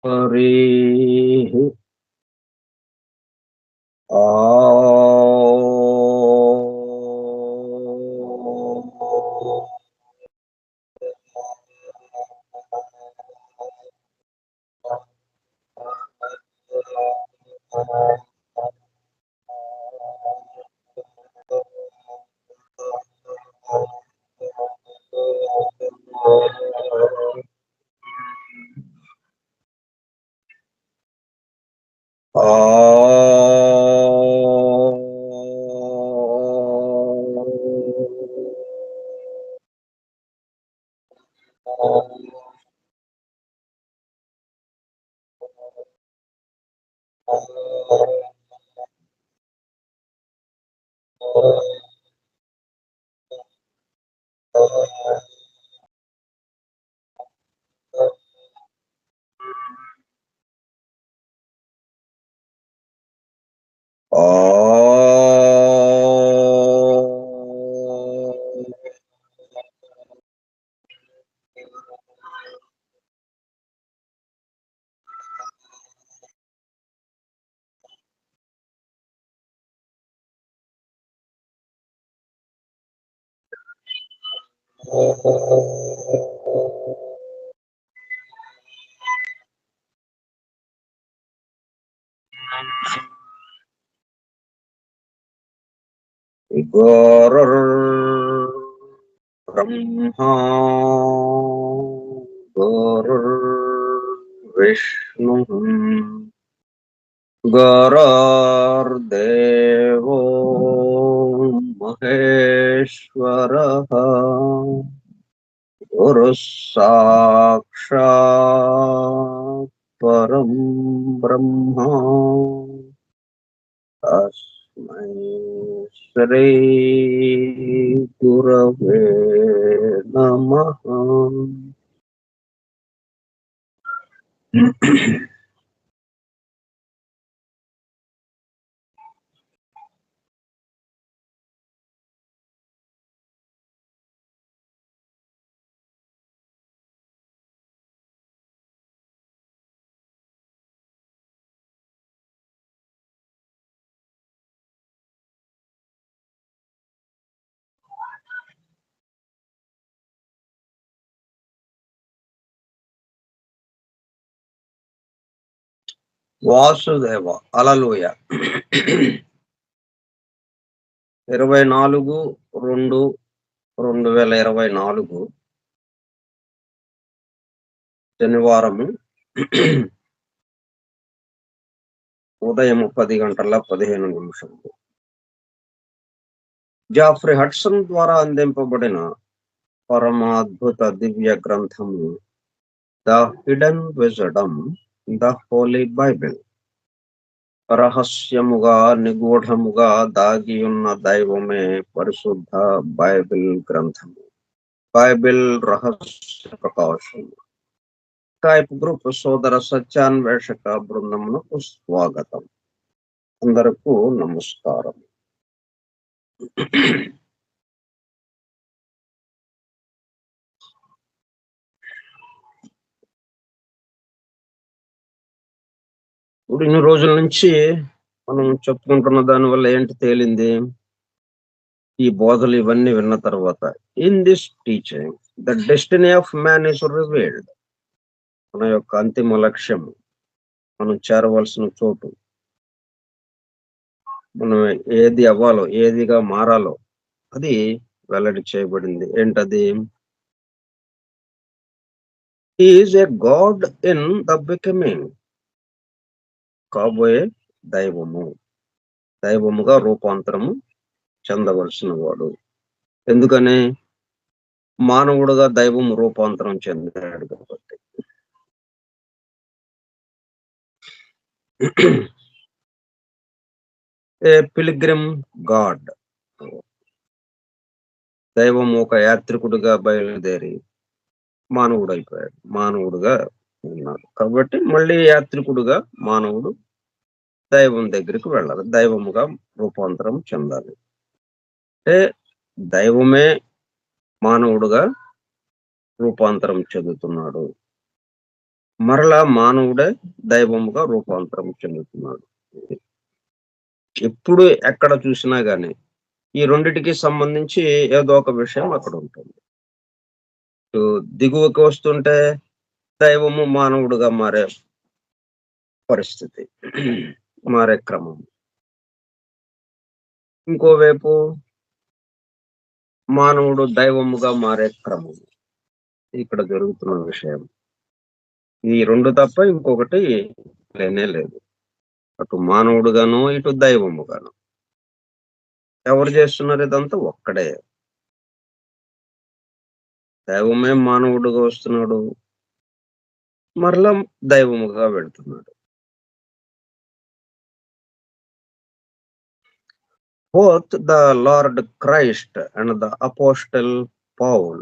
हरिः ॐ गुरुर्ब्रह्मा गुरुर्विष्णुः गुरुर्देवो महेश्वरः गुरुः साक्षात् परं ब्रह्म तस्मै श्री गुरवे नमः। వాసుదేవ హల్లెలూయ 24/2/2024 శనివారము ఉదయం 10:15 జాఫ్రీ హడ్సన్ ద్వారా అందింపబడిన పరమాద్భుత దివ్య గ్రంథము the hidden wisdom the Holy Bible. రహస్యముగా నిగూఢముగా దాగియున్న దైవమే పరిశుద్ధ బైబిల్ గ్రంథము. బైబిల్ రహస్య ప్రకాశము. స్కైప్ గ్రూప్ సోదర సత్యాన్వేషక బృందమునకు స్వాగతం. అందరకు నమస్కారం. ఇప్పుడు ఇన్ని రోజుల నుంచి మనం చెప్పుకుంటున్న దాని వల్ల ఏంటి తేలింది? ఈ బోధలు ఇవన్నీ విన్న తర్వాత in this teaching the destiny of man is revealed. మన యొక్క అంతిమ లక్ష్యం, మనం చేరవలసిన చోటు, మనం ఏది అవ్వాలో, ఏదిగా మారాలో అది వెల్లడి చేయబడింది. ఏంటది? He is a God in the becoming. కాబోయే దైవము, దైవముగా రూపాంతరము చెందవలసిన వాడు. ఎందుకని? మానవుడుగా దైవం రూపాంతరం చెందాడు కాబట్టి. ఏ పిలిగ్రిమ్ గాడ్, దైవం ఒక యాత్రికుడిగా బయలుదేరి మానవుడు అయిపోయాడు, మానవుడుగా ఉన్నాడు. కాబట్టి మళ్ళీ యాత్రికుడుగా మానవుడు దైవం దగ్గరికి వెళ్ళాలి, దైవముగా రూపాంతరం చెందాలి. అంటే దైవమే మానవుడుగా రూపాంతరం చెందుతున్నాడు. మరలా మానవుడే దైవముగా రూపాంతరం చెందుతున్నాడు. ఎప్పుడు ఎక్కడ చూసినా గాని ఈ రెండిటికి సంబంధించి ఏదో ఒక విషయం అక్కడ ఉంటుంది. దిగువకి వస్తుంటే దైవము మానవుడుగా మారే పరిస్థితి, మారే క్రమం. ఇంకోవైపు మానవుడు దైవముగా మారే క్రమం ఇక్కడ జరుగుతున్న విషయం. ఈ రెండు తప్ప ఇంకొకటి లేనే లేదు. అటు మానవుడుగాను, ఇటు దైవముగాను. ఎవరు చేస్తున్నారు ఇదంతా? ఒక్కడే. దైవమే మానవుడుగా వస్తున్నాడు, మరలా దైవముగా వెళ్తున్నాడు. Both the Lord Christ and the Apostle Paul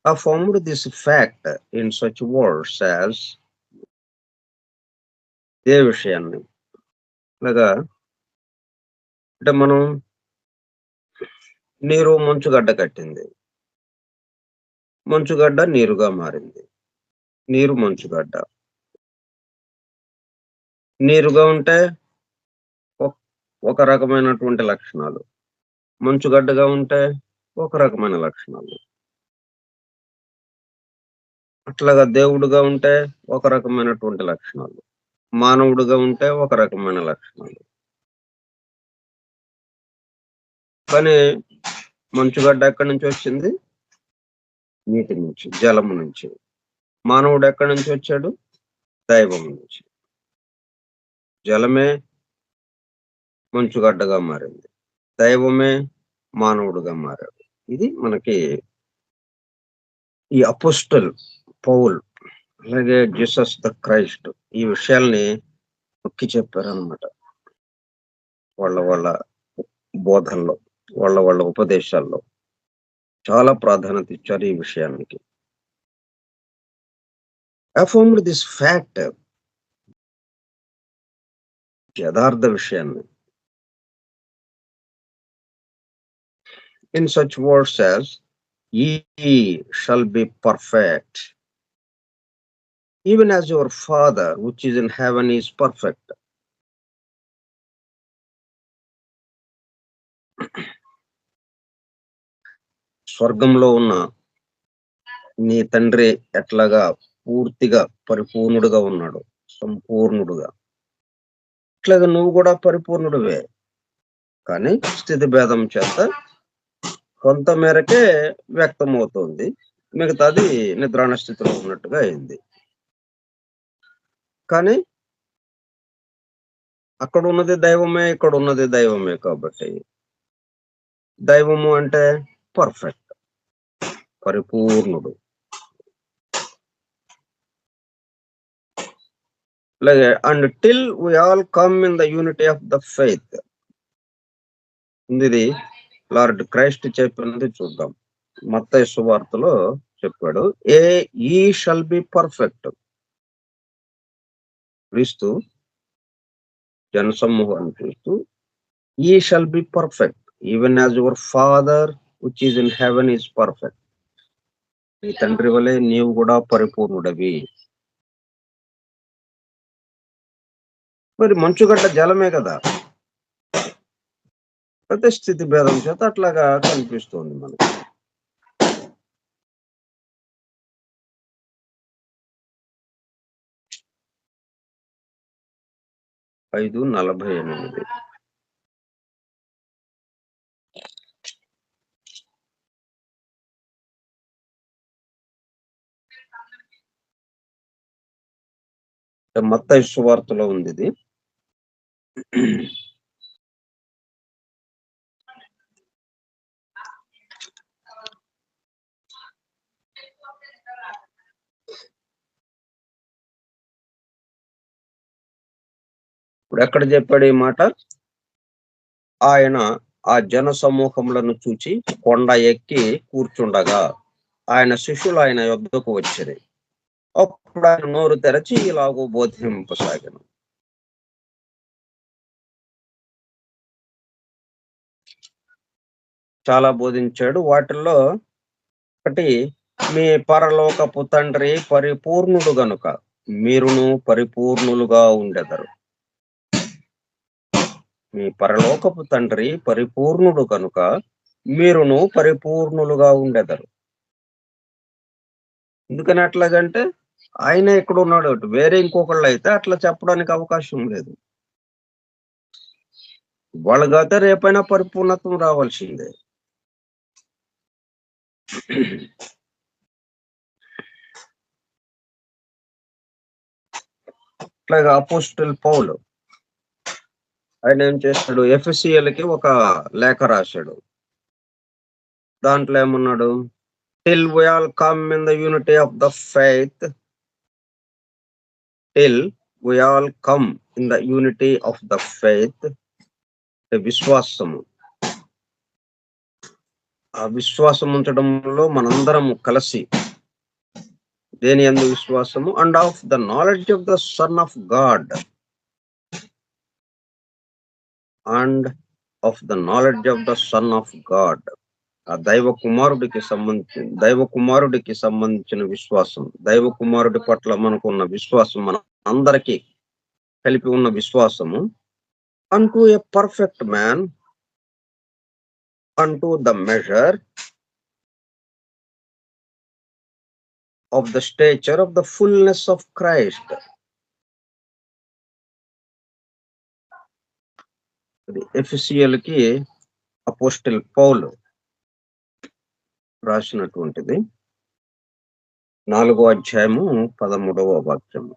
affirmed this fact in such words as ఏ విషయాన్ని అనగా, అంటే మనం నీరు మంచుగడ్డ కట్టింది, మంచుగడ్డ నీరుగా మారింది. నీరు మంచుగడ్డ నీరుగా ఉంటే ఒక రకమైనటువంటి లక్షణాలు, మంచుగడ్డగా ఉంటే ఒక రకమైన లక్షణాలు. అట్లాగా దేవుడుగా ఉంటే ఒక రకమైనటువంటి లక్షణాలు, మానవుడుగా ఉంటే ఒక రకమైన లక్షణాలు. కానీ మంచుగడ్డ ఎక్కడి నుంచి వచ్చింది? నీటి నుంచి, జలము నుంచి. మానవుడు ఎక్కడి నుంచి వచ్చాడు? దైవం నుంచి. జలమే మంచుగడ్డగా మారింది, దైవమే మానవుడుగా మారాడు. ఇది మనకి ఈ అపోస్టల్ పౌల్, అలాగే జీసస్ ద క్రైస్ట్ ఈ విషయాల్ని నొక్కి చెప్పారనమాట. వాళ్ళ బోధనలో, వాళ్ళ ఉపదేశాల్లో చాలా ప్రాధాన్యత ఇచ్చారు ఈ విషయానికి. affirmed this fact, యథార్థ విషయాన్ని. In such words as, ye shall be perfect, even as your Father which is in heaven is perfect. స్వర్గంలో ఉన్న నీ తండ్రి ఎట్లాగా పూర్తిగా పరిపూర్ణుడుగా ఉన్నాడు, సంపూర్ణుడుగా, అట్లాగా నువ్వు కూడా పరిపూర్ణుడివే. కానీ స్థితి భేదం చేత కొంత మేరకే వ్యక్తమవుతుంది, మిగతాది నిద్రాణ స్థితిలో ఉన్నట్టుగా అయింది. కానీ అక్కడ ఉన్నది దైవమే, ఇక్కడ ఉన్నది దైవమే. కాబట్టి దైవము అంటే పర్ఫెక్ట్, పరిపూర్ణుడు. అలాగే and till we all come in the unity of the faith. ఇది లార్డ్ క్రైస్ట్ చెప్పినది చూద్దాం. మత్తయి సువార్తలో చెప్పాడు, ఈ షల్ బి పర్ఫెక్ట్. క్రీస్తు జనసమూహాన్ని చూస్తూ, he shall be perfect even as your father which is in heaven is perfect. నీ తండ్రి వలె నీవు కూడా పరిపూర్ణుడవి. మరి మంచుగడ్డ జలమే కదా, ప్రతి స్థితి భేదం చేత అట్లాగా కనిపిస్తుంది మనకి. ఐదు 48. మత్తయి సువార్తలో ఉంది ఇది. ఇప్పుడు ఎక్కడ చెప్పాడు ఈ మాట? ఆయన ఆ జన సమూహములను చూచి కొండ ఎక్కి కూర్చుండగా ఆయన శిష్యులు ఆయన యొద్దకు వచ్చిరి. అప్పుడు ఆయన నోరు తెరచి ఇలాగూ బోధింపసాగాను. చాలా బోధించాడు. వాటిల్లో ఒకటి, మీ పరలోకపు తండ్రి పరిపూర్ణుడు గనుక మీరును పరిపూర్ణులుగా ఉండెదరు. మీ పరలోకపు తండ్రి పరిపూర్ణుడు కనుక మీరును పరిపూర్ణులుగా ఉండెదరు. ఎందుకని అట్లాగంటే ఆయన ఎక్కడ ఉన్నాడు, వేరే ఇంకొకళ్ళు అయితే అట్లా చెప్పడానికి అవకాశం లేదు. వాళ్ళకైతే రేపైనా పరిపూర్ణత్వం రావాల్సిందే. అట్లాగా అపోస్టల్ పౌలు ఆయన ఏం చేస్తాడు, ఎఫెసీయులకి ఒక లేఖ రాశాడు. దాంట్లో ఏమన్నాడు, till we all come in the unity of the faith, till we all come in the unity of the faith, విశ్వాసము, ఆ విశ్వాసం ఉంచడంలో మనందరం కలిసి, దేని యందు విశ్వాసము, and of the knowledge of the son of God, and of the knowledge of the son of God, ఆ దైవ కుమారుడికి సంబంధించిన విశ్వాసం, దైవ కుమారుడి పట్ల మనకున్న విశ్వాసం, మన అందరికీ కలిపి ఉన్న విశ్వాసము, unto a perfect man, unto the measure of the stature of the fullness of Christ. ఎఫెసీయులకి అపోస్టల్ పౌలు రాసినటువంటిది 4వ అధ్యాయము 13వ వాక్యము.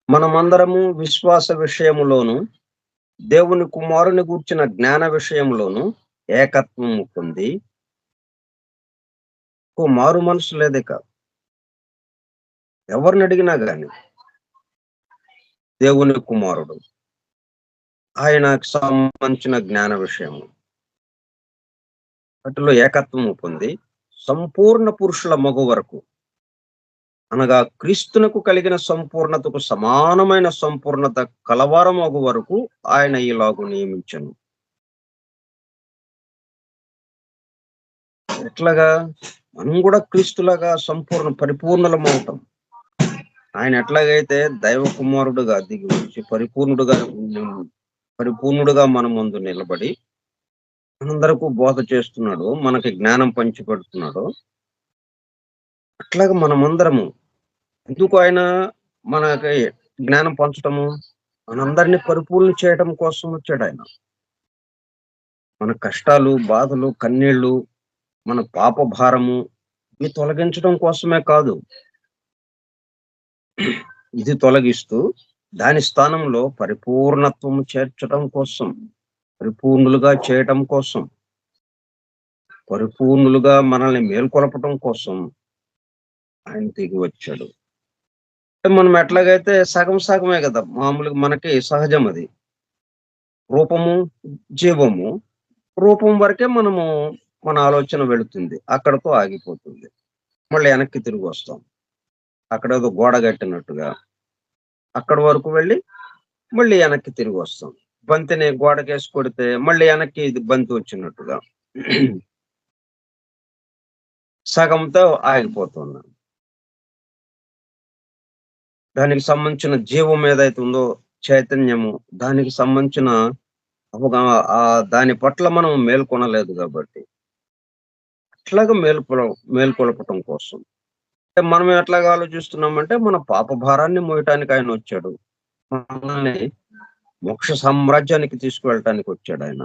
మనమందరము విశ్వాస విషయములోను దేవుని కుమారుని గూర్చిన జ్ఞాన విషయంలోను ఏకత్వము పొంది, మారు మనసు లేదిక ఎవరిని అడిగినా గాని దేవుని కుమారుడు ఆయనకు సంబంధించిన జ్ఞాన విషయము వాటిలో ఏకత్వము పొంది సంపూర్ణ పురుషుల మగు వరకు, అనగా క్రీస్తునకు కలిగిన సంపూర్ణతకు సమానమైన సంపూర్ణత కలవారం మగు వరకు ఆయన ఇలాగు నియమించను. ఎట్లాగా మనం కూడా క్రీస్తులాగా సంపూర్ణ పరిపూర్ణలమవుతాం. ఆయన ఎట్లాగైతే దైవ కుమారుడుగా దిగి వచ్చి పరిపూర్ణుడుగా మన ముందు నిలబడి అందరకు బోధ చేస్తున్నాడు, మనకి జ్ఞానం పంచిపెడుతున్నాడు, అట్లాగా మనమందరము ఎందుకు ఆయన మనకి జ్ఞానం పంచటము, మనందరినీ పరిపూర్ణ చేయడం కోసం వచ్చాడు ఆయన. మన కష్టాలు, బాధలు, కన్నీళ్లు, మన పాప భారము ఇవి తొలగించడం కోసమే కాదు, ఇది తొలగిస్తూ దాని స్థానంలో పరిపూర్ణత్వం చేర్చడం కోసం, పరిపూర్ణులుగా చేయటం కోసం, పరిపూర్ణులుగా మనల్ని మేల్కొలపటం కోసం ఆయన దిగి వచ్చాడు. మనం ఎట్లాగైతే సగం సగమే కదా, మామూలుగా మనకి సహజం అది. రూపము, జీవము, రూపం వరకే మనము మన ఆలోచన వెళుతుంది, అక్కడతో ఆగిపోతుంది. మళ్ళీ వెనక్కి తిరిగి వస్తాం, అక్కడ ఏదో గోడ కట్టినట్టుగా అక్కడి వరకు వెళ్ళి మళ్ళీ వెనక్కి తిరిగి వస్తాం. బంతిని గోడకేసి కొడితే మళ్ళీ వెనక్కి ఇది బంతి వచ్చినట్టుగా సగంతో ఆగిపోతున్నాం. దానికి సంబంధించిన జీవం ఏదైతే ఉందో, చైతన్యము, దానికి సంబంధించిన దాని పట్ల మనం మేల్కొనలేదు కాబట్టి అట్లాగా మేల్కొలపటం కోసం మనం ఎట్లాగా ఆలోచిస్తున్నామంటే, మన పాప భారాన్ని మోయటానికి ఆయన వచ్చాడు, మనల్ని మోక్ష సామ్రాజ్యానికి తీసుకువెళ్ళటానికి వచ్చాడు ఆయన.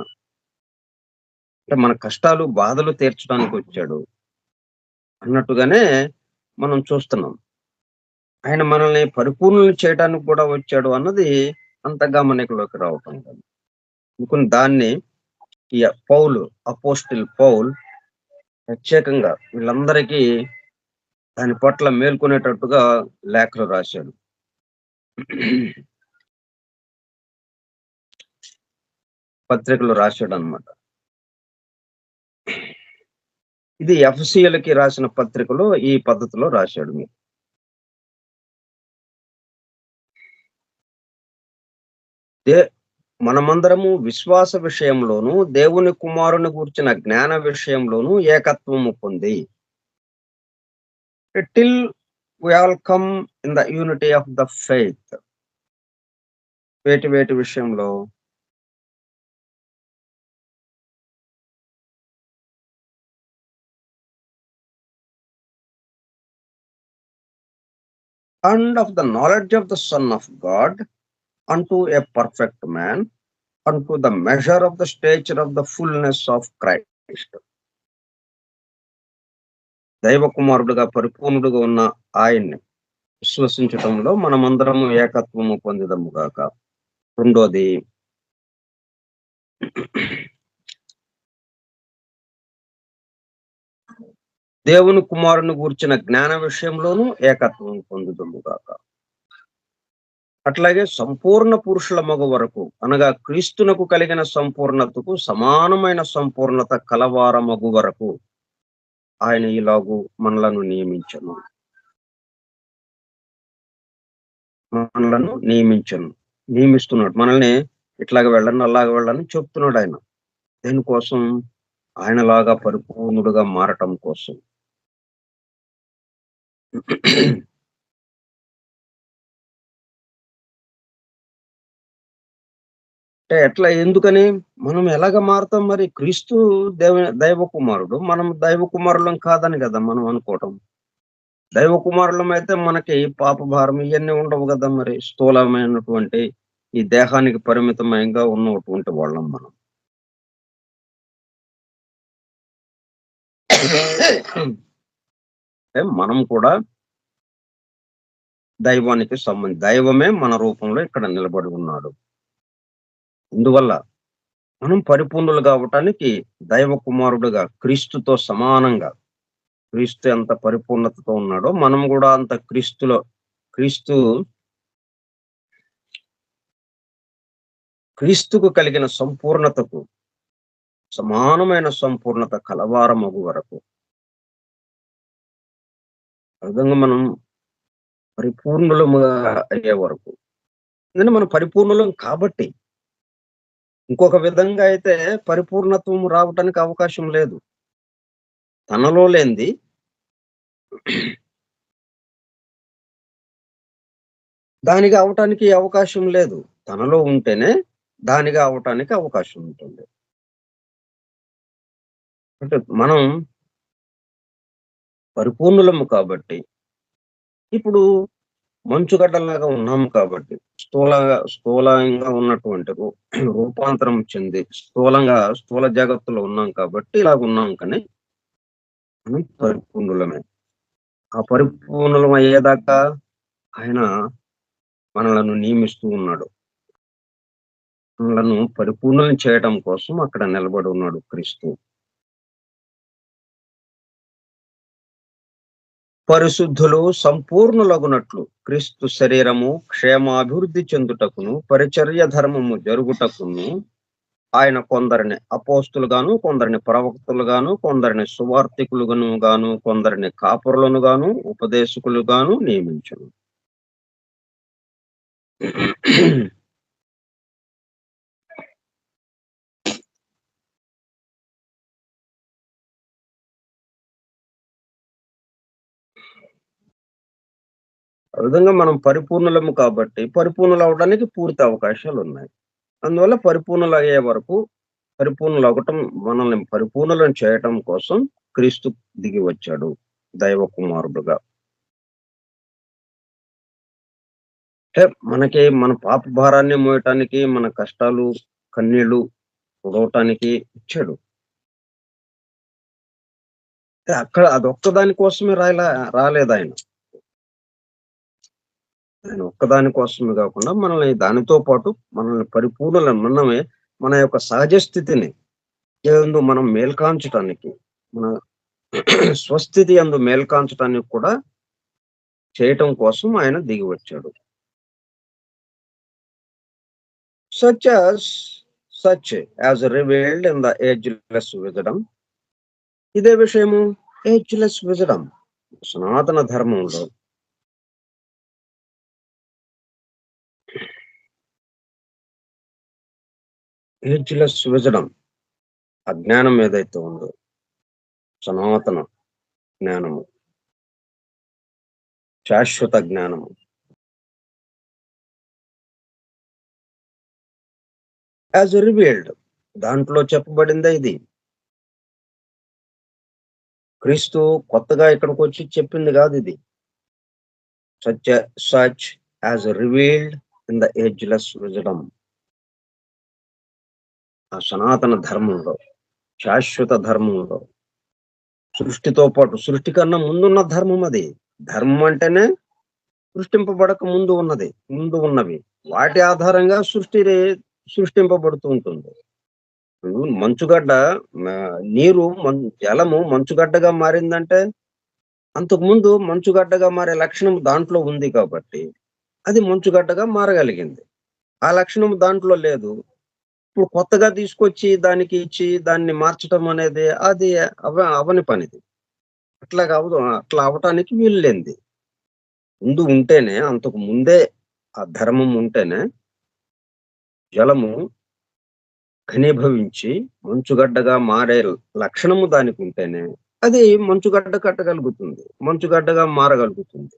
అంటే మన కష్టాలు, బాధలు తీర్చడానికి వచ్చాడు అన్నట్టుగానే మనం చూస్తున్నాం. ఆయన మనల్ని పరిపూర్ణులు చేయడానికి కూడా వచ్చాడు అన్నది అంత గమనికలోకి రావటం కాదు. అనుకుని దాన్ని ఈ అపోస్టిల్ పౌల్ ప్రత్యేకంగా వీళ్ళందరికీ దాని పట్ల మేల్కొనేటట్టుగా లేఖలు రాశాడు. పత్రికలు రాశాడు అన్నమాట. ఇది ఎఫెసీయులకి రాసిన పత్రికలో ఈ పద్ధతిలో రాశాడు. మీరు మనమందరము విశ్వాస విషయంలోను దేవుని కుమారుని గూర్చిన జ్ఞాన విషయంలోను ఏకత్వము పొంది till we all come in the unity of the faith. వేటి వేటి విషయంలో and of the knowledge of the son of God unto a perfect man, unto the measure of the stature of the fullness of Christ. దైవ కుమారుడుగా పరిపూర్ణుడుగా ఉన్న ఆయన్ని విశ్వసించటంలో మనమందరము ఏకత్వము పొందిదము గాక. రెండోది, దేవుని కుమారుని గూర్చిన జ్ఞాన విషయంలోనూ ఏకత్వం పొందుదము గాక. అట్లాగే సంపూర్ణ పురుషుల మగు వరకు, అనగా క్రీస్తునకు కలిగిన సంపూర్ణతకు సమానమైన సంపూర్ణత కలవార మగు వరకు ఆయన ఇలాగూ మనలను నియమిస్తున్నాడు. మనల్ని ఇట్లాగ వెళ్ళండి, అలాగ వెళ్ళని చెప్తున్నాడు ఆయన. దేనికోసం? ఆయనలాగా పరిపూర్ణుడుగా మారటం కోసం. అంటే ఎట్లా, ఎందుకని? మనం ఎలాగ మారుతాం మరి? క్రీస్తు దైవ కుమారుడు, మనం దైవ కుమారులం కాదని కదా మనం అనుకోవటం. దైవ కుమారులం అయితే మనకి పాప భారం ఇవన్నీ ఉండవు కదా. మరి స్థూలమైనటువంటి ఈ దేహానికి పరిమితమయంగా ఉన్నటువంటి వాళ్ళం మనం. మనం కూడా దైవానికి దైవమే మన రూపంలో ఇక్కడ నిలబడి ఉన్నాడు. అందువల్ల మనం పరిపూర్ణులు కావటానికి దైవ కుమారుడుగా క్రీస్తుతో సమానంగా, క్రీస్తు ఎంత పరిపూర్ణతతో ఉన్నాడో మనం కూడా అంత క్రీస్తుకు కలిగిన సంపూర్ణతకు సమానమైన సంపూర్ణత కలవారమగు వరకు, ఆ విధంగా మనం పరిపూర్ణులముగా అయ్యే వరకు. ఎందుకంటే మనం పరిపూర్ణులం కాబట్టి. ఇంకొక విధంగా అయితే పరిపూర్ణత్వం రావటానికి అవకాశం లేదు. తనలో లేనిది దానిగా అవటానికి అవకాశం లేదు. తనలో ఉంటేనే దానిగా అవటానికి అవకాశం ఉంటుంది. అంటే మనం పరిపూర్ణులము కాబట్టి, ఇప్పుడు మంచుగడ్డలాగా ఉన్నాము కాబట్టి, స్థూలంగా ఉన్నటువంటి రూపాంతరం చెంది స్థూల జగత్తులో ఉన్నాం కాబట్టి ఇలాగ ఉన్నాం. కానీ మనం పరిపూర్ణులమే. ఆ పరిపూర్ణులం అయ్యేదాకా ఆయన మనలను నియమిస్తూ ఉన్నాడు. మనలను పరిపూర్ణులను చేయడం కోసం అక్కడ నిలబడి ఉన్నాడు క్రీస్తు. పరిశుద్ధులు సంపూర్ణులగునట్లు క్రీస్తు శరీరము క్షేమాభివృద్ధి చెందుటకును పరిచర్య ధర్మము జరుగుటకును ఆయన కొందరిని అపోస్తులుగాను, కొందరిని ప్రవక్తలుగాను, కొందరిని సువార్తికులుగాను గాను, కొందరిని కాపురులను గాను, ఉపదేశకులుగాను నియమించును. ఆ విధంగా మనం పరిపూర్ణులము కాబట్టి పరిపూర్ణులు అవడానికి పూర్తి అవకాశాలు ఉన్నాయి. అందువల్ల పరిపూర్ణులు అయ్యే వరకు, పరిపూర్ణులు అవటం, మనల్ని పరిపూర్ణులను చేయటం కోసం క్రీస్తు దిగి వచ్చాడు దైవ కుమారుడుగా. అంటే మనకి మన పాప భారాన్ని మోయటానికి, మన కష్టాలు కన్నీళ్లు తుడవటానికి ఇచ్చాడు. అక్కడ అదొక్కదాని కోసమే రాలేదు ఆయన. ఆయన ఒక్కదాని కోసమే కాకుండా మనల్ని దానితో పాటు మనల్ని మనమే మన యొక్క సహజ స్థితిని మనం మేల్కాంచటానికి, మన స్వస్థితి అందు మేల్కాంచటానికి కూడా చేయటం కోసం ఆయన దిగి వచ్చాడు. such as revealed in the ageless wisdom. ఇదే విషయము ఏజ్లెస్ విజడమ్, సనాతన ధర్మంలో ఏజ్‌లెస్ విజడమ్, ఆ జ్ఞానం ఏదైతే ఉందో, సనాతన జ్ఞానము, శాశ్వత జ్ఞానము. యాజ్ రివీల్డ్, దాంట్లో చెప్పబడిందే ఇది. క్రీస్తు కొత్తగా ఇక్కడికొచ్చి చెప్పింది గాదిది. Such as revealed in the ageless wisdom. ఆ సనాతన ధర్మంలో, శాశ్వత ధర్మంలో, సృష్టితో పాటు, సృష్టి కన్నా ముందున్న ధర్మం అది. ధర్మం అంటేనే సృష్టింపబడక ముందు ఉన్నది. ముందు ఉన్నవి. వాటి ఆధారంగా సృష్టింపబడుతూ ఉంటుంది. ఇప్పుడు మంచుగడ్డ, నీరు జలము మంచుగడ్డగా మారిందంటే, అంతకుముందు మంచుగడ్డగా మారే లక్షణం దాంట్లో ఉంది కాబట్టి, అది మంచుగడ్డగా మారగలిగింది. ఆ లక్షణం దాంట్లో లేదు. ఇప్పుడు కొత్తగా తీసుకొచ్చి దానికి ఇచ్చి దాన్ని మార్చటం అనేది అది అవ్వని పనిది. అట్లా అవ్వటానికి వీలు లేనిది. ముందు ఉంటేనే, అంతకు ముందే ఆ ధర్మం ఉంటేనే జలము ఘనీభవించి మంచుగడ్డగా మారే లక్షణము దానికుంటేనే అది మంచుగడ్డ కట్టగలుగుతుంది. మంచుగడ్డగా మారగలుగుతుంది.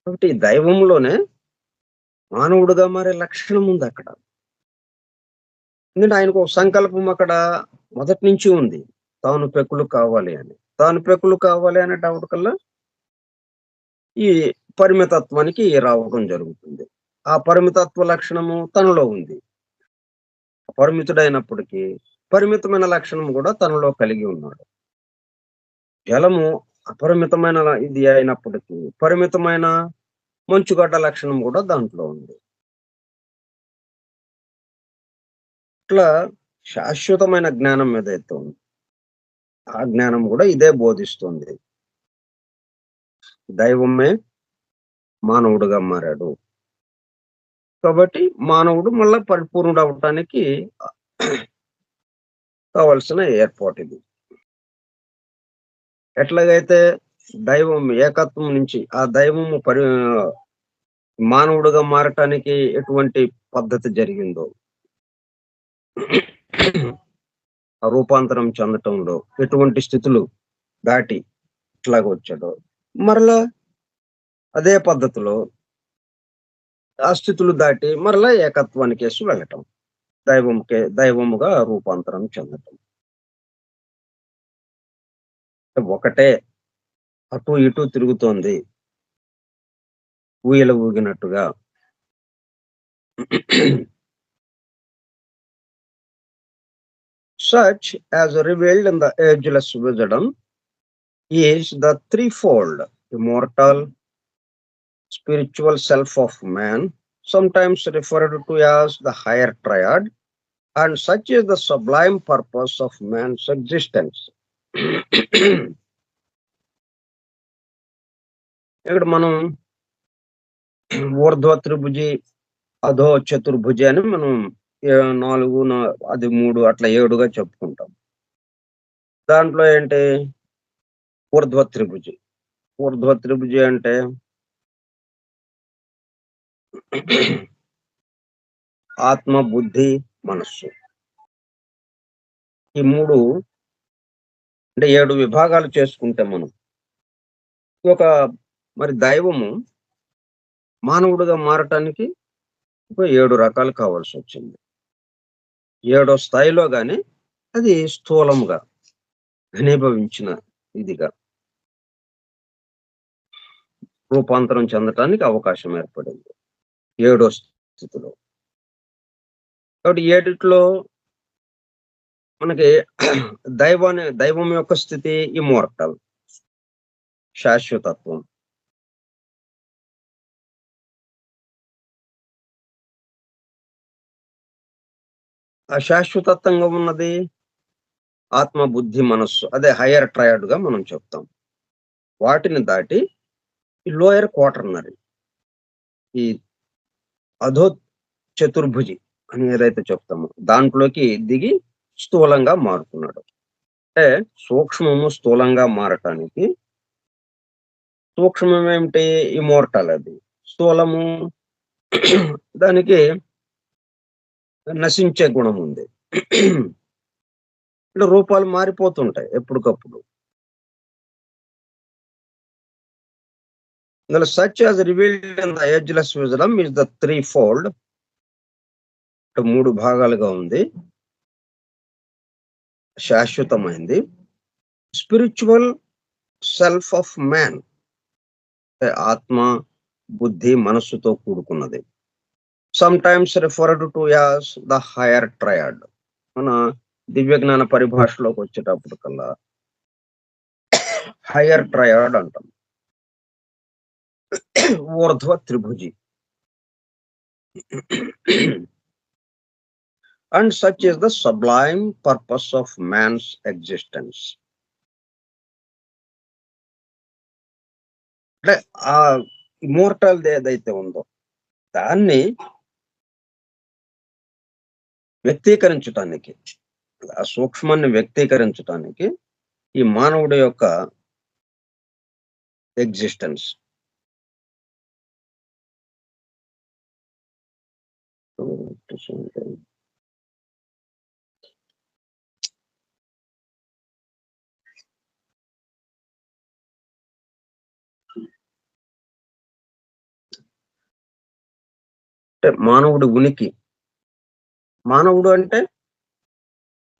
కాబట్టి దైవంలోనే మానవుడుగా మారే లక్షణం ఉందక్కడ. ఎందుకంటే ఆయనకు ఒక సంకల్పం అక్కడ మొదటి నుంచి ఉంది. తాను పెక్కులు కావాలి అని. తాను పెక్కులు కావాలి అనేటప్పటికల్లా ఈ పరిమితత్వానికి రావడం జరుగుతుంది. ఆ పరిమితత్వ లక్షణము తనలో ఉంది. పరిమితుడైనప్పటికీ పరిమితమైన లక్షణం గూడా తనలో కలిగి ఉన్నాడు. జలము అపరిమితమైన ఇది అయినప్పటికీ పరిమితమైన మంచుగడ్డ లక్షణం గూడా దాంట్లో ఉంది. ఇట్లా శాశ్వతమైన జ్ఞానం ఏదైతే ఉందో, ఆ జ్ఞానం గూడా ఇదే బోధిస్తుంది. దైవమే మానవుడుగా మారాడు. కాబట్టి మానవుడు మళ్ళా పరిపూర్ణుడవ్వటానికి కావాల్సిన ఏర్పాటిది. ఎట్లాగైతే దైవం ఏకత్వం నుంచి ఆ దైవము మానవుడుగా మారటానికి ఎటువంటి పద్ధతి జరిగిందో, ఆ రూపాంతరం చెందటంలో ఎటువంటి స్థితులు దాటి ఇట్లాగ వచ్చాడో, మరలా అదే పద్ధతిలో ఆ స్థితులు దాటి మరలా ఏకత్వానికేసి వెళ్ళటం. దైవముగా రూపాంతరం చెందటం. ఒకటే అటు ఇటు తిరుగుతోంది. ఊయల ఊగినట్టుగా. Such as revealed in the ageless wisdom is the threefold immortal spiritual self of man, sometimes referred to as the higher triad, and such is the sublime purpose of man's existence. ఇక్కడ మనం ఊర్ధ్వ త్రిభుజి, అధో చతుర్భుజి అని మనం 4 అది 3 అట్లా 7గా చెప్పుకుంటాం. దాంట్లో ఏంటి ఊర్ధ్వ త్రిభుజి. ఊర్ధ్వ త్రిభుజి అంటే ఆత్మ, బుద్ధి, మనస్సు. ఈ 3 అంటే 7 విభాగాలు చేసుకుంటే మనం. ఒక మరి దైవము మానవుడిగా మారటానికి ఒక 7 రకాలు కావాల్సొచ్చింది. 7వ స్థాయిలో గాని అది స్థూలంగా ఘనీభవించిన ఇదిగా రూపాంతరం చెందటానికి అవకాశం ఏర్పడింది. 7వ స్థితిలో. కాబట్టి 7ట్లో మనకి దైవం యొక్క స్థితి ఇమ్మోర్టల్, శాశ్వతత్వం. ఆ శాశ్వతత్వంగా ఉన్నది ఆత్మ, బుద్ధి, మనస్సు. అదే హయ్యర్ ట్రయాడ్‌గా మనం చెప్తాం. వాటిని దాటి ఈ లోయర్ క్వాటర్నరీ, ఈ అధో చతుర్భుజి అని ఏదైతే చెప్తామో దాంట్లోకి దిగి స్థూలంగా మారుతున్నాడు. అంటే సూక్ష్మము స్థూలంగా మారటానికి సూక్ష్మం ఏమిటి? ఇమ్మోర్టల్ అది. స్థూలము దానికి నశించే గుణం ఉంది. అంటే రూపాలు మారిపోతుంటాయి ఎప్పటికప్పుడు. ఇందులో such as revealed in the ageless wisdom is the threefold. 3 భాగాలుగా ఉంది. శాశ్వతమైంది. Spiritual self of man. ఆత్మ, బుద్ధి, మనస్సుతో కూడుకున్నది. Sometimes referred to as the higher triad. మన దివ్య జ్ఞాన పరిభాషలోకి వచ్చేటప్పటికల్లా హైయర్ ట్రయాడ్ అంటాం. ఊర్ధ్వ త్రిభుజి. And such is the sublime purpose of man's existence. అంటే ఆ ఇమ్మోర్టాలిటీ ఏదైతే ఉందో దాన్ని వ్యక్తీకరించటానికి, ఆ సూక్ష్మాన్ని వ్యక్తీకరించటానికి ఈ మానవుడి యొక్క ఎగ్జిస్టెన్స్. అంటే మానవుడి ఉనికి. మానవుడు అంటే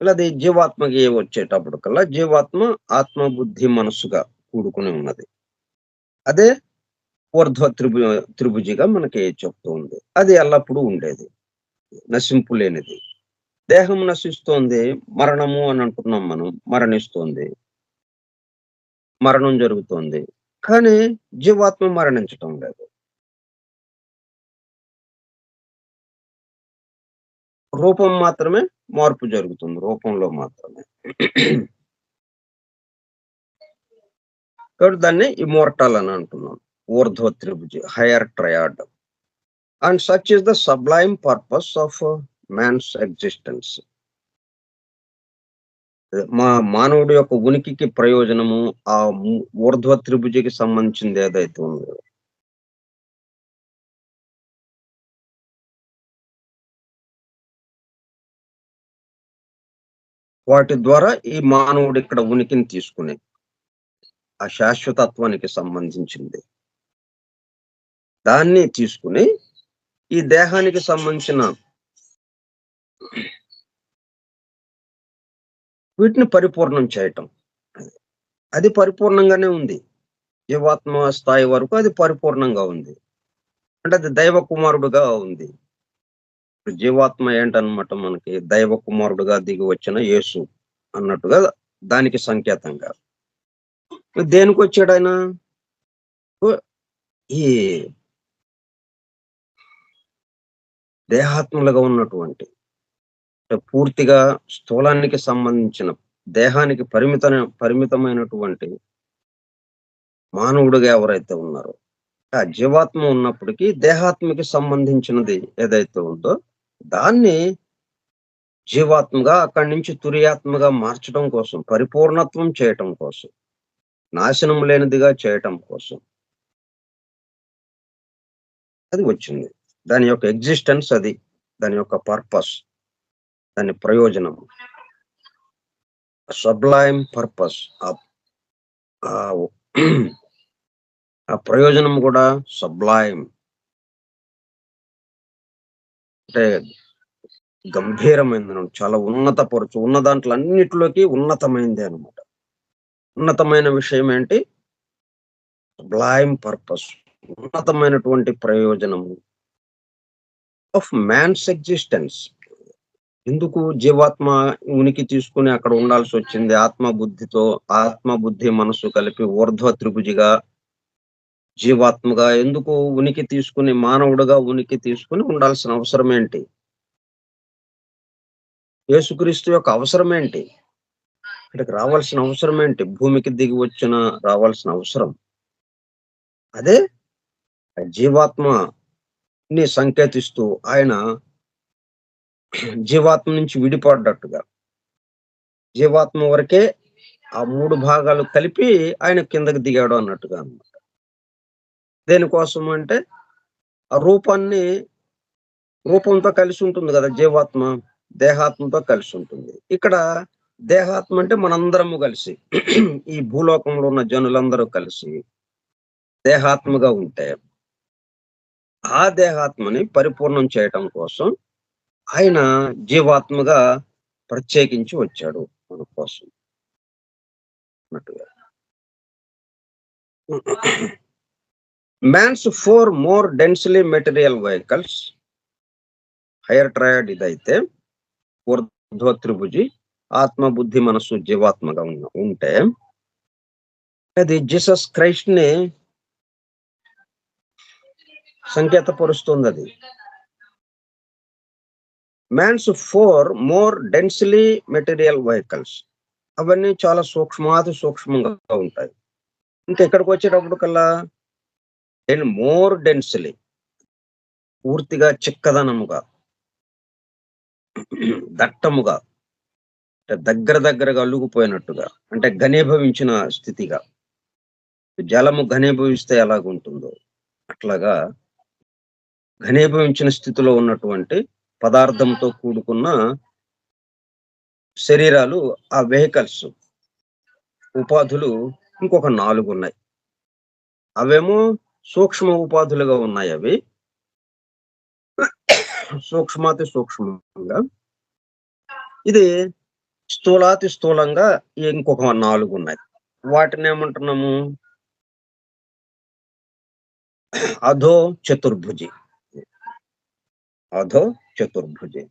అది జీవాత్మకి వచ్చేటప్పటికల్లా జీవాత్మ ఆత్మ, బుద్ధి, మనస్సుగా కూడుకుని ఉన్నది. అదే ఊర్ధ్వ త్రిభుజిగా మనకి చెప్తూ ఉంది. అది ఎల్లప్పుడూ ఉండేది, నశింపు లేనిది. దేహం నశిస్తోంది, మరణము అని అంటున్నాం మనం. మరణిస్తోంది, మరణం జరుగుతోంది. కానీ జీవాత్మ మరణించటం లేదు. రూపం మాత్రమే మార్పు జరుగుతుంది, రూపంలో మాత్రమే. కాబట్టి దాన్ని ఇమ్మోర్టల్ అని అంటున్నాం. ఊర్ధ్వ త్రిభుజి, higher triad. And such is the sublime purpose of man's existence. మానవుడి యొక్క ఉనికికి ప్రయోజనము ఆ ఊర్ధ్వ త్రిభుజికి సంబంధించింది ఏదైతే ఉందో వాటి ద్వారా ఈ మానవుడు ఇక్కడ ఉనికిని తీసుకునే ఆ శాశ్వతత్వానికి సంబంధించింది దాన్ని తీసుకుని ఈ దేహానికి సంబంధించిన వీటిని పరిపూర్ణం చేయటం. అది పరిపూర్ణంగానే ఉంది. జీవాత్మ స్థాయి వరకు అది పరిపూర్ణంగా ఉంది. అంటే అది దైవ కుమారుడుగా ఉంది. జీవాత్మ ఏంటన్నమాట, మనకి దైవ కుమారుడుగా దిగి వచ్చిన యేసు అన్నట్టుగా దానికి సంకేతంగా. దేనికి వచ్చాడు ఆయన? ఈ దేహాత్మలుగా ఉన్నటువంటి పూర్తిగా స్థూలానికి సంబంధించిన దేహానికి పరిమితమైనటువంటి మానవుడిగా ఎవరైతే ఉన్నారో ఆ జీవాత్మ ఉన్నప్పటికీ దేహాత్మకి సంబంధించినది ఏదైతే ఉందో దాన్ని జీవాత్మగా అక్కడి నుంచి తురియాత్మగా మార్చడం కోసం, పరిపూర్ణత్వం చేయటం కోసం, నాశనం లేనిదిగా చేయటం కోసం అది వచ్చింది. దాని యొక్క ఎగ్జిస్టెన్స్ అది, దాని యొక్క పర్పస్, దాని ప్రయోజనం. Sublime purpose. ఆ ప్రయోజనం కూడా సబ్లైమ్ అంటే గంభీరమైనది, చాలా ఉన్న దాంట్లో అన్నిటిలోకి ఉన్నతమైంది అనమాట. ఉన్నతమైన విషయం ఏంటి? సబ్లైమ్ పర్పస్, ఉన్నతమైనటువంటి ప్రయోజనము ఆఫ్ మ్యాన్స్ ఎగ్జిస్టెన్స్. ఎందుకు జీవాత్మ ఉనికి తీసుకుని అక్కడ ఉండాల్సి వచ్చింది? ఆత్మ బుద్ధి మనస్సు కలిపి ఊర్ధ్వ త్రిభుజిగా జీవాత్మగా ఎందుకు ఉనికి తీసుకుని, మానవుడుగా ఉనికి తీసుకుని ఉండాల్సిన అవసరం ఏంటి? యేసుక్రీస్తు యొక్క అవసరం ఏంటి? ఇక్కడికి రావాల్సిన అవసరం ఏంటి? భూమికి దిగి వచ్చిన రావాల్సిన అవసరం అదే జీవాత్మని సంకేతిస్తూ ఆయన జీవాత్మ నుంచి విడిపడ్డట్టుగా జీవాత్మ వరకే ఆ 3 భాగాలు కలిపి ఆయన కిందకి దిగాడు అన్నట్టుగా అన్నమాట. దేనికోసం అంటే ఆ రూపాన్ని రూపంతో కలిసి ఉంటుంది కదా జీవాత్మ, దేహాత్మతో కలిసి ఉంటుంది. ఇక్కడ దేహాత్మ అంటే మనందరము కలిసి ఈ భూలోకంలో ఉన్న జనులందరూ కలిసి దేహాత్మగా ఉంటే, ఆ దేహాత్మని పరిపూర్ణం చేయటం కోసం ఆయన జీవాత్మగా ప్రత్యేకించి వచ్చాడు మన కోసం అన్నట్టుగా. Man's 4 more densely material vehicles, higher triad ఇదైతే ఊర్ధ్వ త్రిభుజి, ఆత్మ, బుద్ధి, మనస్సు జీవాత్మగా ఉంటే అది జీసస్ క్రైస్ట్ ని సంకేతపరుస్తుంది. అది man's 4 more densely material vehicles, అవన్నీ చాలా సూక్ష్మాతి సూక్ష్మంగా ఉంటాయి. ఇంకా ఇక్కడికి వచ్చేటప్పుడు కల్లా మోర్ డెన్స్లీ, పూర్తిగా చిక్కదనముగా, దట్టముగా, దగ్గరగా అల్లుకుపోయినట్టుగా, అంటే ఘనీభవించిన స్థితిగా, జలము ఘనీభవిస్తే ఎలాగుంటుందో అట్లాగా ఘనీభవించిన స్థితిలో ఉన్నటువంటి పదార్థంతో కూడుకున్న శరీరాలు, ఆ వెహికల్స్, ఉపాధులు ఇంకొక 4 ఉన్నాయి. అవేమో సూక్ష్మ ఉపాధులుగా ఉన్నాయి. అవి సూక్ష్మాతి సూక్ష్మంగా, ఇది స్థూలాతి స్థూలంగా ఇంకొక 4 ఉన్నాయి. వాటిని ఏమంటున్నాము? అధో చతుర్భుజి. అధో చతుర్భుజి.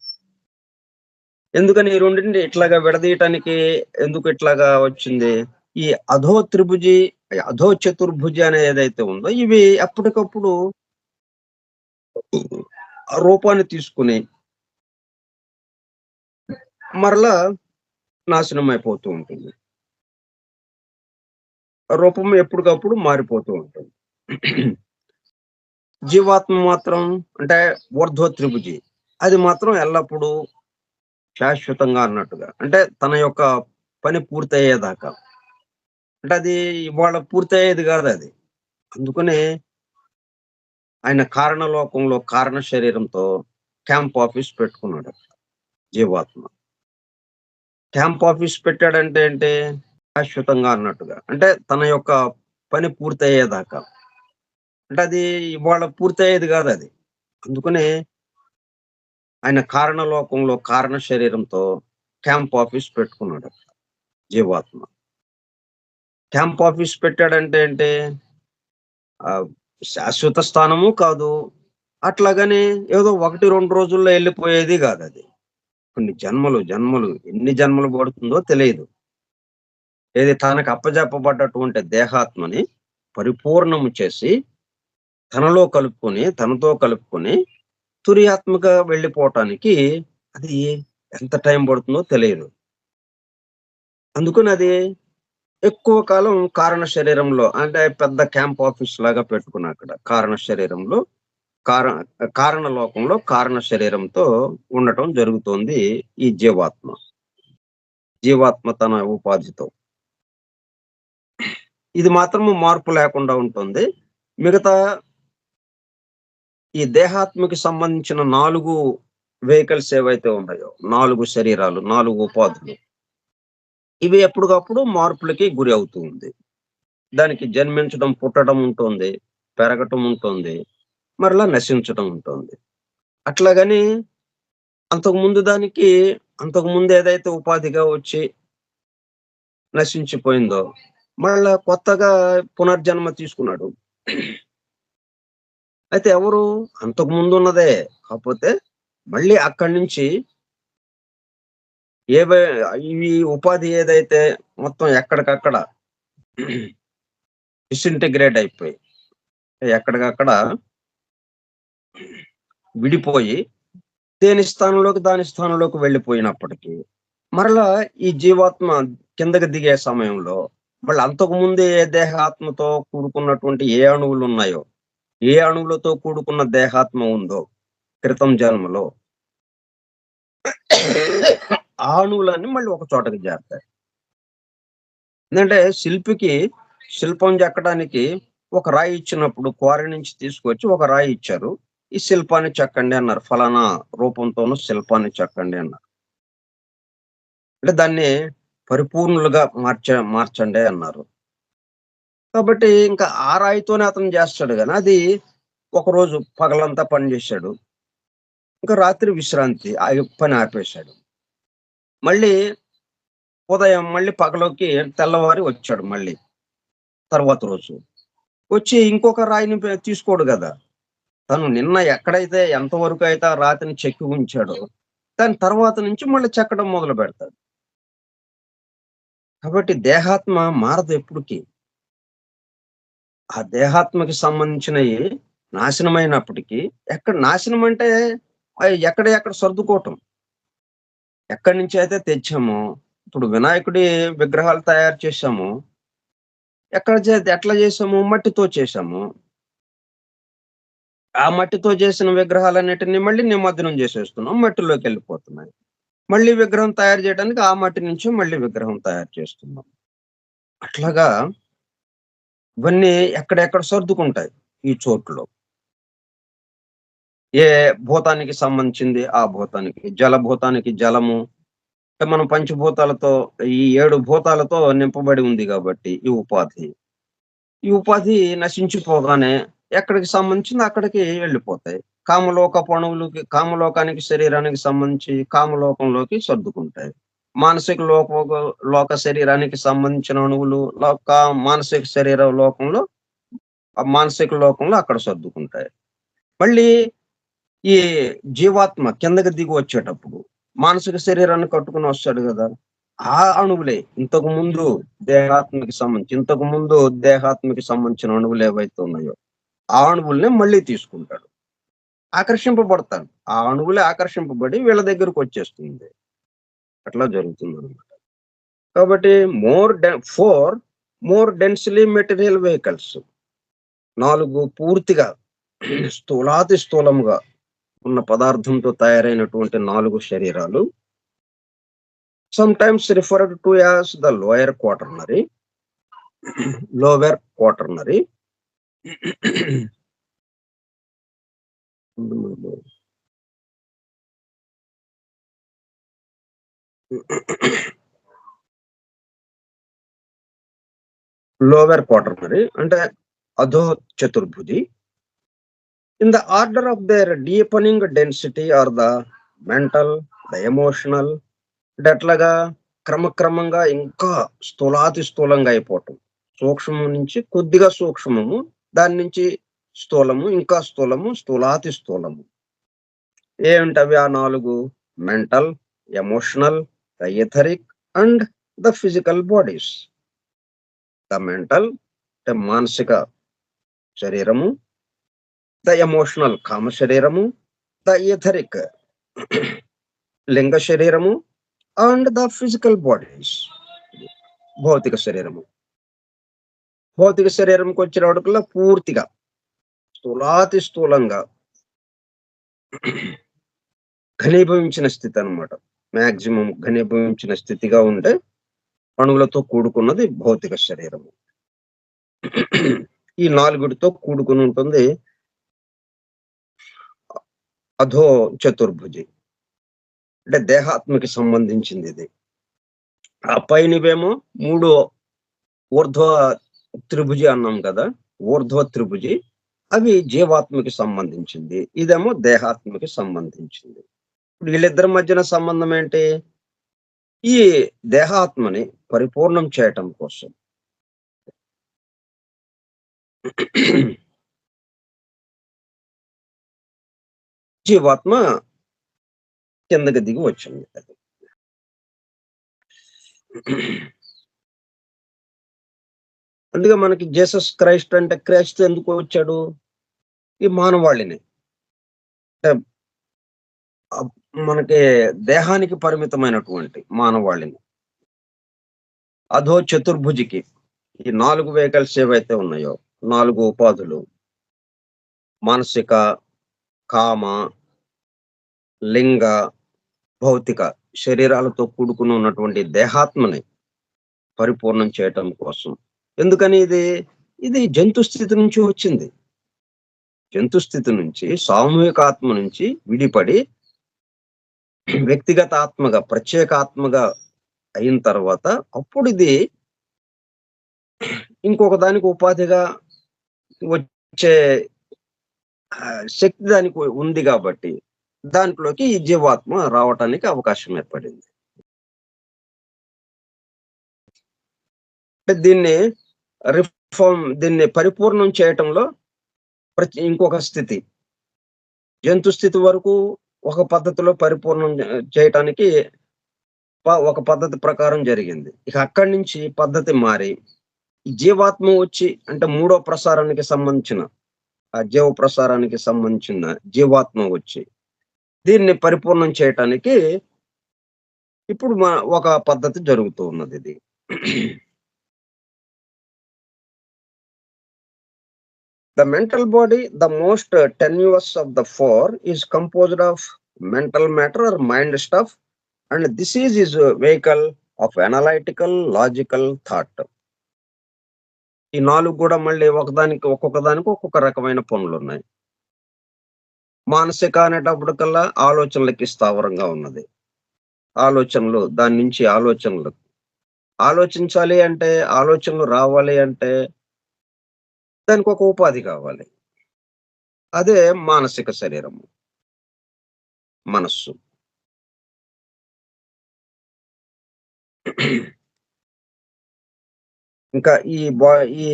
ఎందుకని ఈ రెండింటిని ఇట్లాగా విడదీయటానికి ఎందుకు ఇట్లాగా వచ్చింది? ఈ అధో త్రిభుజి, అధో చతుర్భుజి అనేది ఏదైతే ఉందో, ఇవి అప్పటికప్పుడు రూపాన్ని తీసుకుని మరలా నాశనం అయిపోతూ ఉంటుంది. రూపం ఎప్పటికప్పుడు మారిపోతూ ఉంటుంది. జీవాత్మ మాత్రం అంటే ఊర్ధ్వ త్రిభుజి, అది మాత్రం ఎల్లప్పుడూ శాశ్వతంగా అన్నట్టుగా, అంటే తన యొక్క పని పూర్తయ్యేదాకా. అంటే అది ఇవాళ పూర్తయ్యేది కాదు అది. అందుకనే ఆయన కారణలోకంలో కారణ శరీరంతో క్యాంప్ ఆఫీస్ పెట్టుకున్నాడు జీవాత్మ. క్యాంప్ ఆఫీస్ పెట్టాడంటే ఏంటి? శాశ్వతంగా అన్నట్టుగా, అంటే తన యొక్క పని పూర్తయ్యేదాకా. అంటే అది ఇవాళ పూర్తయ్యేది కాదు అది. అందుకనే ఆయన కారణలోకంలో కారణ శరీరంతో క్యాంప్ ఆఫీస్ పెట్టుకున్నాడు జీవాత్మ. క్యాంప్ ఆఫీస్ పెట్టాడంటే ఏంటి? శాశ్వత స్థానము కాదు, అట్లాగని ఏదో 1-2 రోజుల్లో వెళ్ళిపోయేది కాదు అది. కొన్ని జన్మలు ఎన్ని జన్మలు పడుతుందో తెలియదు. ఏది తనకు అప్పజెప్పబడ్డటువంటి దేహాత్మని పరిపూర్ణము చేసి తనతో కలుపుకొని తురియాత్మగా వెళ్ళిపోవటానికి అది ఎంత టైం పడుతుందో తెలియదు. అందుకని అది ఎక్కువ కాలం కారణ శరీరంలో, అంటే పెద్ద క్యాంప్ ఆఫీస్ లాగా పెట్టుకున్నా అక్కడ కారణ శరీరంలో, కారణ లోకంలో కారణ శరీరంతో ఉండటం జరుగుతోంది ఈ జీవాత్మ తన ఉపాధితో. ఇది మాత్రము మార్పు లేకుండా ఉంటుంది. మిగతా ఈ దేహాత్మకి సంబంధించిన 4 వెహికల్స్ ఏవైతే ఉన్నాయో, 4 శరీరాలు, 4 ఉపాధులు, ఇవి ఎప్పటికప్పుడు మార్పులకి గురి అవుతూ ఉంది. దానికి జన్మించడం, పుట్టడం ఉంటుంది, పెరగటం ఉంటుంది, మరలా నశించడం ఉంటుంది. అట్లాగని అంతకుముందు ఏదైతే ఉపాధిగా వచ్చి నశించిపోయిందో మళ్ళా కొత్తగా పునర్జన్మ తీసుకున్నాడు. అయితే ఎవరు? అంతకుముందు ఉన్నదే, కాకపోతే మళ్ళీ అక్కడి నుంచి ఈ ఉపాధి ఏదైతే మొత్తం ఎక్కడికక్కడ డిసింటిగ్రేట్ అయిపోయి ఎక్కడికక్కడ విడిపోయి దాని స్థానంలోకి వెళ్ళిపోయినప్పటికీ మరలా ఈ జీవాత్మ కిందకి దిగే సమయంలో మళ్ళీ అంతకుముందే ఏ దేహాత్మతో కూడుకున్నటువంటి ఏ అణువులు ఉన్నాయో, ఏ అణువులతో కూడుకున్న దేహాత్మ ఉందో క్రితం జన్మలో, ఆ అణువులన్నీ మళ్ళీ ఒక చోటకి చేరుతాయి. ఎందుకంటే శిల్పికి శిల్పం చెక్కడానికి ఒక రాయి ఇచ్చినప్పుడు, క్వారీ నుంచి తీసుకొచ్చి ఒక రాయి ఇచ్చారు. ఈ శిల్పాన్ని చెక్కండి అన్నారు. ఫలానా రూపంతోను శిల్పాన్ని చెక్కండి అన్నారు. అంటే దాన్ని పరిపూర్ణులుగా మార్చండి అన్నారు. కాబట్టి ఇంకా ఆ రాయితోనే అతను చేస్తాడు గాని, అది ఒకరోజు పగలంతా పని చేశాడు. ఇంకా రాత్రి విశ్రాంతి. పని ఆపేశాడు. మళ్ళీ ఉదయం మళ్ళీ పగలోకి తెల్లవారి వచ్చాడు మళ్ళీ తర్వాత రోజు. వచ్చి ఇంకొక రాయిని తీసుకోడు గదా! తను నిన్న ఎక్కడైతే ఎంతవరకు అయితే ఆ రాతిని చెక్కి ఉంచాడో, దాని తర్వాత నుంచి మళ్ళీ చెక్కడం మొదలుపెడతాడు. కాబట్టి దేహాత్మ మారదు ఎప్పుడుకి. ఆ దేహాత్మకి సంబంధించినయి నాశనమైనప్పటికీ నాశనం అంటే ఎక్కడ సర్దుకోవటం. ఎక్కడి నుంచి అయితే తెచ్చామో, ఇప్పుడు వినాయకుడి విగ్రహాలు తయారు చేశాము. ఎట్లా చేసాము? మట్టితో చేశాము. ఆ మట్టితో చేసిన విగ్రహాలన్నిటిని మళ్ళీ నిమజ్జనం చేసేస్తున్నాం. మట్టిలోకెళ్ళిపోతున్నాయి. మళ్ళీ విగ్రహం తయారు చేయడానికి ఆ మట్టి నుంచి మళ్ళీ విగ్రహం తయారు చేస్తున్నాం. అట్లాగా ఇవన్నీ ఎక్కడెక్కడ సర్దుకుంటాయి ఈ చోట్లో. ఏ భూతానికి సంబంధించింది ఆ భూతానికి, జలభూతానికి జలము. అంటే మనం పంచభూతాలతో ఈ 7 భూతాలతో నింపబడి ఉంది గాబట్టి ఈ ఉపాధి. ఈ ఉపాధి నశించిపోగానే ఎక్కడికి సంబంధించింది అక్కడికి వెళ్ళిపోతాయి. కామలోకపు అణువులకి కామలోకానికి శరీరానికి సంబంధించి కామలోకంలోకి సర్దుకుంటాయి. మానసిక లోక శరీరానికి సంబంధించిన అణువులు మానసిక శరీర లోకంలో ఆ మానసిక లోకంలో అక్కడ సర్దుకుంటాయి. మళ్ళీ ఈ జీవాత్మ కిందకి దిగి వచ్చేటప్పుడు మానసిక శరీరాన్ని కట్టుకొని వస్తాడు గదా! ఆ అణువులే ఇంతకు ముందు దేహాత్మకి సంబంధించిన అణువులు ఏవైతే ఉన్నాయో, ఆ అణువుల్నే మళ్ళీ తీసుకుంటాడు. ఆకర్షింపబడతాడు. ఆ అణువులే ఆకర్షింపబడి వీళ్ళ దగ్గరకొచ్చేస్తుంది. అట్లా జరుగుతుందనమాట. కాబట్టి 4 మోర్ డెన్స్‌లీ మెటీరియల్ వెహికల్స్ 4 పూర్తిగా స్థూలాతి స్థూలముగా ఉన్న పదార్థంతో తయారైనటువంటి 4 శరీరాలు sometimes referred to as the lower quaternary. Lower quaternary అంటే అధో చతుర్భుజి. In the order of their deepening density are the mental, the emotional అంటే అట్లాగా క్రమక్రమంగా ఇంకా స్థూలాతి స్థూలంగా అయిపోవటం. సూక్ష్మం నుంచి కొద్దిగా సూక్ష్మము, దాని నుంచి స్థూలము, ఇంకా స్థూలము, స్థూలాతి స్థూలము. ఏమిటవి ఆ 4? Mental, emotional, the etheric and the physical bodies. The mental అంటే మానసిక శరీరము, ద ఎమోషనల్ కామ శరీరము, ద ఎథరిక్ లింగ శరీరము అండ్ ద ఫిజికల్ బాడీస్ భౌతిక శరీరము. భౌతిక శరీరంకి వచ్చినప్పటికల్లా పూర్తిగా స్థూలాతి స్థూలంగా ఘనీభవించిన స్థితి అన్నమాట. మాక్సిమం ఘనీభవించిన స్థితిగా ఉండే అణువులతో కూడుకున్నది భౌతిక శరీరము. ఈ 4తో కూడుకుని ఉంటుంది అధో చతుర్భుజి. అంటే దేహాత్మకి సంబంధించింది ఇది. ఆ పైనవేమో 3 ఊర్ధ్వ త్రిభుజి అన్నాం కదా, ఊర్ధ్వ త్రిభుజి అవి జీవాత్మకి సంబంధించింది. ఇదేమో దేహాత్మకి సంబంధించింది. ఇప్పుడు వీళ్ళిద్దరి మధ్యన సంబంధం ఏంటి? ఈ దేహాత్మని పరిపూర్ణం చేయటం కోసం. జీవాత్మ కిందకి దిగి వచ్చింది. అది అందుకే మనకి జీసస్ క్రైస్ట్ అంటే క్రైస్తు ఎందుకు వచ్చాడు? ఈ మానవాళిని మనకి దేహానికి పరిమితమైనటువంటి మానవాళిని అధో చతుర్భుజికి ఈ 4 వెహికల్స్ ఏవైతే ఉన్నాయో 4 ఉపాధులు మానసిక, కామ, లింగ, భౌతిక శరీరాలతో కూడుకుని ఉన్నటువంటి దేహాత్మని పరిపూర్ణం చేయటం కోసం. ఎందుకని ఇది జంతు స్థితి నుంచి వచ్చింది. జంతు స్థితి నుంచి, సామూహిక ఆత్మ నుంచి విడిపడి వ్యక్తిగత ఆత్మగా, ప్రత్యేక ఆత్మగా అయిన తర్వాత అప్పుడు ఇది ఇంకొక దానికి ఉపాధిగా వచ్చే శక్తి దానికి ఉంది గాబట్టి, దాంట్లోకి ఈ జీవాత్మ రావటానికి అవకాశం ఏర్పడింది. అంటే దీన్ని పరిపూర్ణం చేయటంలో ఇంకొక స్థితి. జంతు స్థితి వరకు ఒక పద్ధతిలో పరిపూర్ణం చేయటానికి ఒక పద్ధతి ప్రకారం జరిగింది. ఇక అక్కడి నుంచి పద్ధతి మారి, ఈ జీవాత్మ వచ్చి అంటే మూడో ప్రసారానికి సంబంధించిన ఆ జీవ ప్రసారానికి సంబంధించిన జీవాత్మ వచ్చి, దీన్ని పరిపూర్ణం చేయటానికి ఇప్పుడు ఒక పద్ధతి జరుగుతూ ఉన్నదిది. The mental body, the most tenuous of the four, is composed of mental matter or mind stuff, and this is his vehicle of analytical, logical thought. ఈ 4 గూడా మళ్ళీ ఒక్కొక్క దానికి ఒక్కొక్క రకమైన పనులున్నాయి. మానసిక అనేటప్పటికల్లా ఆలోచనలకి స్థావరంగా ఉన్నది. ఆలోచనలు, దాని నుంచి ఆలోచనలు. ఆలోచించాలి అంటే, ఆలోచనలు రావాలి అంటే దానికొక ఉపాధి కావాలి. అదే మానసిక శరీరము. మనస్సు. ఇంకా ఈ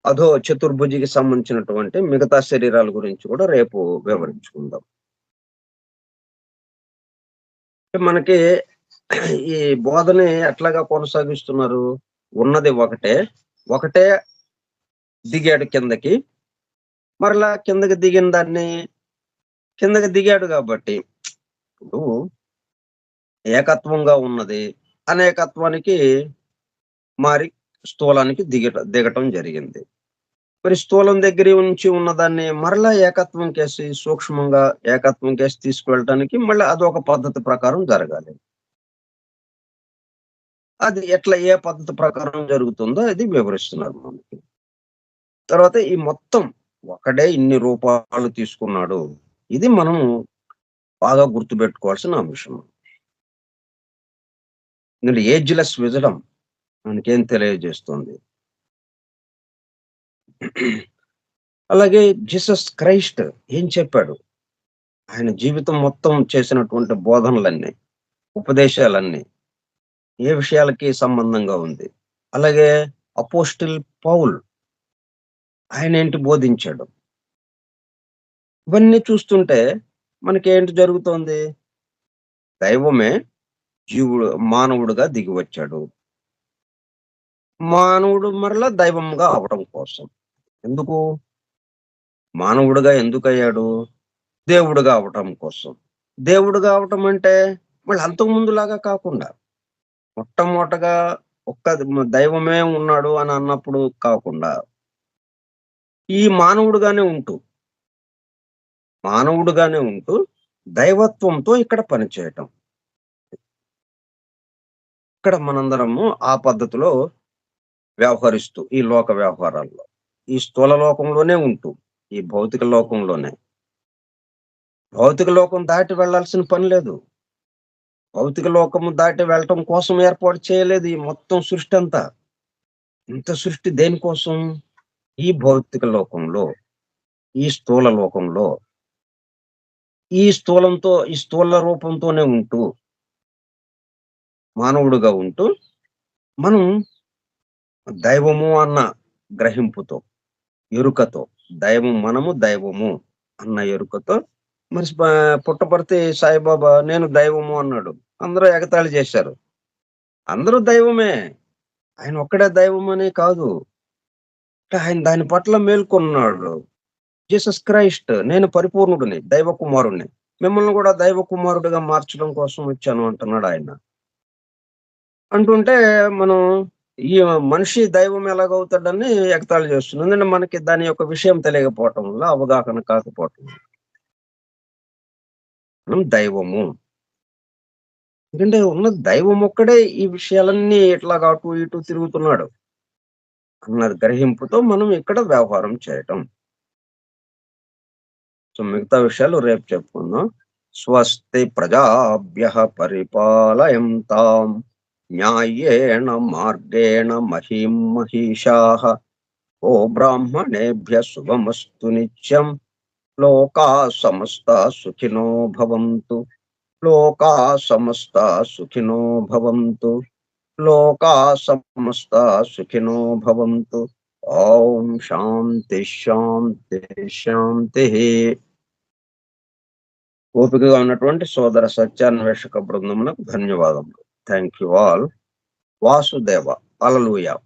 అధో చతుర్భుజికి సంబంధించినటువంటి మిగతా శరీరాల గురించి కూడా రేపు వివరించుకుందాం. మనకి ఈ బోధని ఎట్లాగా కొనసాగిస్తున్నారు? ఉన్నది ఒకటే దిగాడు కిందకి. మరలా కిందకి దిగిన దాన్ని కిందకి దిగాడు కాబట్టి ఇప్పుడు ఏకత్వంగా ఉన్నది అనేకత్వానికి మారి స్థూలానికి దిగటం జరిగింది. మరి స్థూలం దగ్గర నుంచి ఉన్నదాన్ని మరలా ఏకత్వం కేసి సూక్ష్మంగా ఏకత్వం కేసి తీసుకువెళ్ళటానికి మళ్ళీ అదొక పద్ధతి ప్రకారం జరగాలి. అది ఏ పద్ధతి ప్రకారం జరుగుతుందో అది వివరిస్తున్నారు మనకి. తర్వాత ఈ మొత్తం ఒకడే ఇన్ని రూపాలు తీసుకున్నాడు. ఇది మనం బాగా గుర్తుపెట్టుకోవాల్సిన అంశం. ఎందుకంటే ఏజ్‌లెస్ విజడమ్ మనకేం తెలియజేస్తుంది. అలాగే జీసస్ క్రైస్ట్ ఏం చెప్పాడు? ఆయన జీవితం మొత్తం చేసినటువంటి బోధనలన్నీ, ఉపదేశాలన్నీ ఏ విషయాలకి సంబంధంగా ఉంది. అలాగే అపోస్టిల్ పౌల్ ఆయనేంటి బోధించాడు. ఇవన్నీ చూస్తుంటే మనకేంటి జరుగుతోంది? దైవమే మానవుడుగా దిగి వచ్చాడు. మానవుడు మరలా దైవంగా అవ్వడం కోసం. ఎందుకు? మానవుడుగా ఎందుకయ్యాడు? దేవుడుగా అవ్వటం కోసం. దేవుడుగా అవ్వటం అంటే మళ్ళీ అంతకు ముందులాగా కాకుండా మొట్టమొదటగా దైవమే ఉన్నాడు అని అన్నప్పుడు కాకుండా ఈ మానవుడుగానే ఉంటూ దైవత్వంతో ఇక్కడ పనిచేయటం. ఇక్కడ మనందరము ఆ పద్ధతిలో వ్యవహరిస్తూ ఈ లోక వ్యవహారాల్లో, ఈ స్థూల లోకంలోనే ఉంటూ, ఈ భౌతిక లోకంలోనే. భౌతిక లోకం దాటి వెళ్లాల్సిన పని లేదు. భౌతిక లోకము దాటి వెళ్ళటం కోసం ఏర్పాటు చేయలేదు ఈ మొత్తం సృష్టి అంతా. ఇంత సృష్టి దేనికోసం? ఈ భౌతిక లోకంలో, ఈ స్థూల లోకంలో, ఈ స్థూల రూపంతోనే ఉంటూ, మానవుడుగా ఉంటూ, మనం దైవము అన్న గ్రహింపుతో, ఎరుకతో, దైవము అన్న ఎరుకతో మరి పుట్టపర్తి సాయిబాబా నేను దైవము అన్నాడు. అందరూ ఎగతాళి చేశారు. అందరూ దైవమే. ఆయన ఒక్కడే దైవం అనే కాదు. ఆయన దాని పట్ల మేల్కొన్నాడు. జీసస్ క్రైస్ట్ నేను పరిపూర్ణుడిని, దైవ కుమారుడిని. మిమ్మల్ని కూడా దైవ కుమారుడిగా మార్చడం కోసం వచ్చాను అంటున్నాడు ఆయన. అంటుంటే మనం ఈ మనిషి దైవం ఎలాగవుతాడని ఎగతాళి చేస్తున్నాం. ఎందుకంటే మనకి దాని యొక్క విషయం తెలియకపోవటం వల్ల, అవగాహన కాకపోవటం వల్ల. మనం దైవము. ఎందుకంటే ఉన్న దైవం ఒక్కడే ఈ విషయాలన్నీ ఇట్లాగా అటు ఇటు తిరుగుతున్నాడు అన్నది గ్రహింపుతో మనం ఇక్కడ వ్యవహారం చేయటం. సో మిగతా విషయాలు రేపు చెప్పుకుందాం. స్వస్తి ప్రజాభ్యః పరిపాలయంతాం న్యాయేణ మార్గేణ మహీం మహిషాః ఓ బ్రాహ్మణేభ్య శుభమస్తు నిత్యం లోకా సమస్తా సుఖినో భవంతు లోకా సమస్తా సుఖినో భవంతు లోకా సమస్తా సుఖినో భవంతు. ఓం శాంతి శాంతి శాంతి. ఓపికగా ఉన్నటువంటి సోదర సత్యాన్వేషక బృందమునకు ధన్యవాదములు. Thank you all. Vasudeva. Hallelujah.